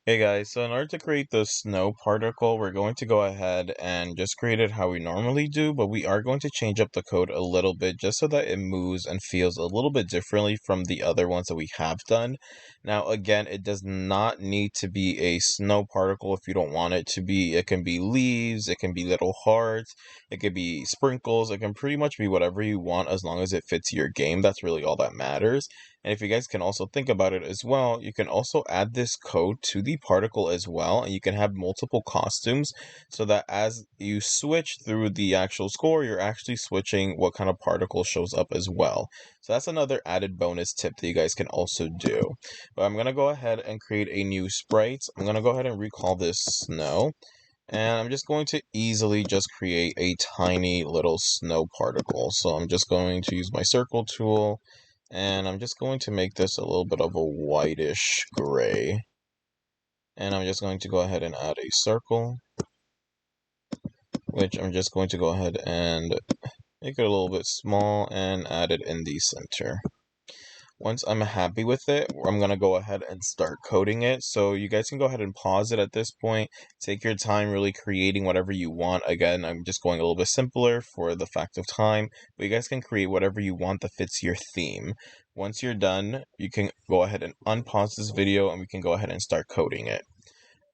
Hey guys, so in order to create the snow particle, we're going to go ahead and just create it how we normally do, but we are going to change up the code a little bit just so that it moves and feels a little bit differently from the other ones that we have done. Now, again, it does not need to be a snow particle if you don't want it to be. It can be leaves, it can be little hearts, it could be sprinkles, it can pretty much be whatever you want as long as it fits your game. That's really all that matters. And if you guys can also think about it as well, you can also add this code to the particle as well, and you can have multiple costumes so that as you switch through the actual score, you're actually switching what kind of particle shows up as well. So that's another added bonus tip that you guys can also do. But I'm going to go ahead and create a new sprite. I'm going to go ahead and recall this snow. And I'm just going to easily just create a tiny little snow particle. So I'm just going to use my circle tool. And I'm just going to make this a little bit of a whitish gray. And I'm just going to go ahead and add a circle, which I'm just going to go ahead and make it a little bit small and add it in the center. Once I'm happy with it, I'm going to go ahead and start coding it. So you guys can go ahead and pause it at this point. Take your time really creating whatever you want. Again, I'm just going a little bit simpler for the fact of time, but you guys can create whatever you want that fits your theme. Once you're done, you can go ahead and unpause this video and we can go ahead and start coding it.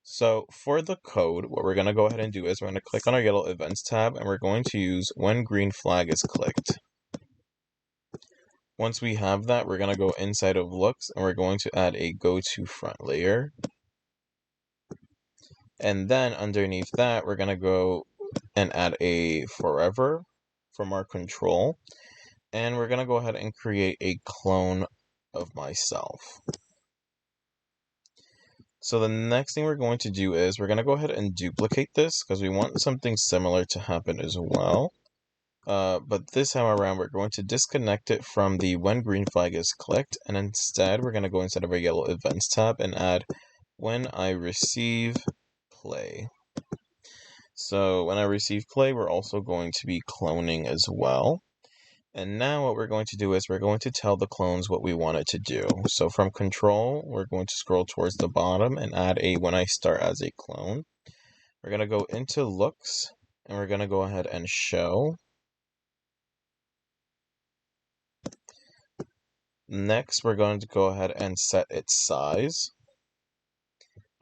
So for the code, what we're going to go ahead and do is we're going to click on our yellow events tab and we're going to use when green flag is clicked. Once we have that, we're going to go inside of looks and we're going to add a go to front layer. And then underneath that, we're going to go and add a forever from our control. And we're going to go ahead and create a clone of myself. So the next thing we're going to do is we're going to go ahead and duplicate this because we want something similar to happen as well. But this time around, we're going to disconnect it from the when green flag is clicked, and instead we're going to go inside of our yellow events tab and add when I receive play. So when I receive play, we're also going to be cloning as well. And now what we're going to do is we're going to tell the clones what we want it to do. So from control, we're going to scroll towards the bottom and add a when I start as a clone. We're going to go into looks and we're going to go ahead and show. Next, we're going to go ahead and set its size.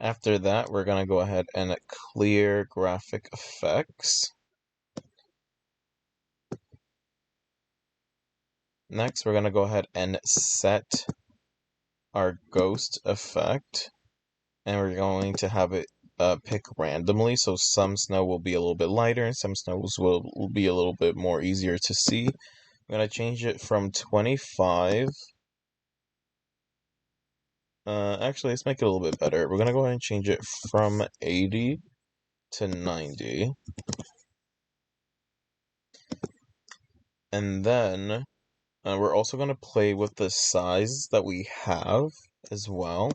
After that, we're going to go ahead and clear graphic effects. Next, we're going to go ahead and set our ghost effect. And we're going to have it pick randomly. So some snow will be a little bit lighter and some snows will be a little bit more easier to see. I'm going to change it from 25. Actually, let's make it a little bit better. We're going to go ahead and change it from 80 to 90. And then we're also going to play with the size that we have as well.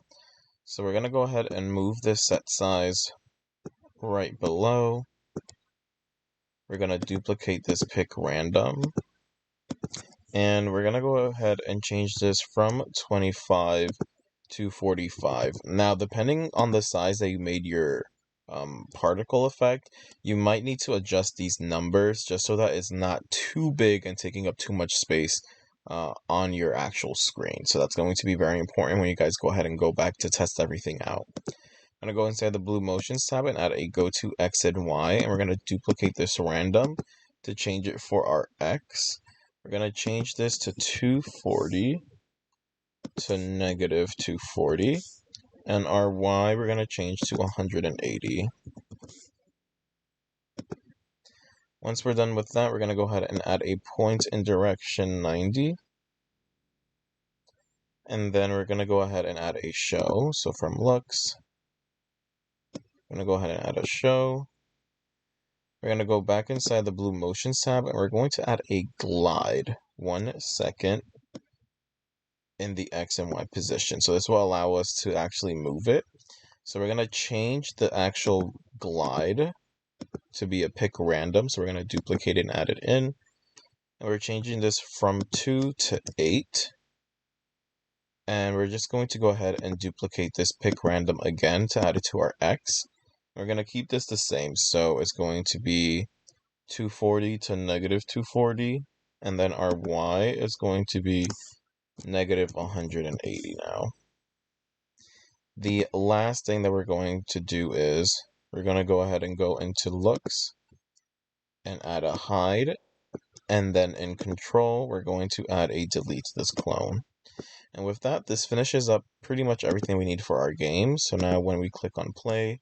So we're going to go ahead and move this set size right below. We're going to duplicate this pick random. And we're going to go ahead and change this from 25 to 45. Now, depending on the size that you made your particle effect, you might need to adjust these numbers just so that it's not too big and taking up too much space on your actual screen. So that's going to be very important when you guys go ahead and go back to test everything out. I'm going to go inside the blue motions tab and add a go to X and Y, and we're going to duplicate this random to change it for our X. We're going to change this to 240 to negative 240. And our Y we're going to change to 180. Once we're done with that, we're going to go ahead and add a point in direction 90. And then we're going to go ahead and add a show. So from looks, I'm going to go ahead and add a show. We're going to go back inside the blue motions tab and we're going to add a glide 1 second in the X and Y position. So this will allow us to actually move it. So we're going to change the actual glide to be a pick random. So we're going to duplicate it and add it in. And we're changing this from 2 to 8. And we're just going to go ahead and duplicate this pick random again to add it to our X. We're going to keep this the same, so it's going to be 240 to negative 240, and then our Y is going to be negative 180 now. The last thing that we're going to do is we're going to go ahead and go into looks and add a hide, and then in control we're going to add a delete this clone. And with that, this finishes up pretty much everything we need for our game. So now when we click on play,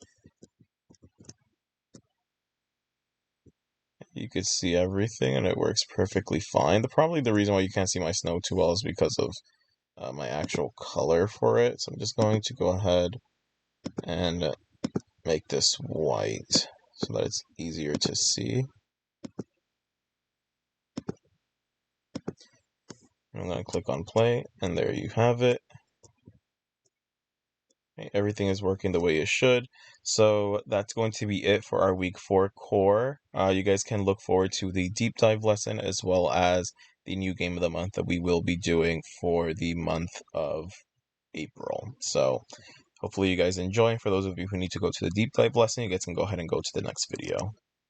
you could see everything and it works perfectly fine. Probably the reason why you can't see my snow too well is because of my actual color for it. So I'm just going to go ahead and make this white so that it's easier to see. I'm going to click on play, and there you have it. Okay, everything is working the way it should. So that's going to be it for our week 4 core. You guys can look forward to the deep dive lesson as well as the new game of the month that we will be doing for the month of April. So hopefully you guys enjoy. For those of you who need to go to the deep dive lesson, you guys can go ahead and go to the next video.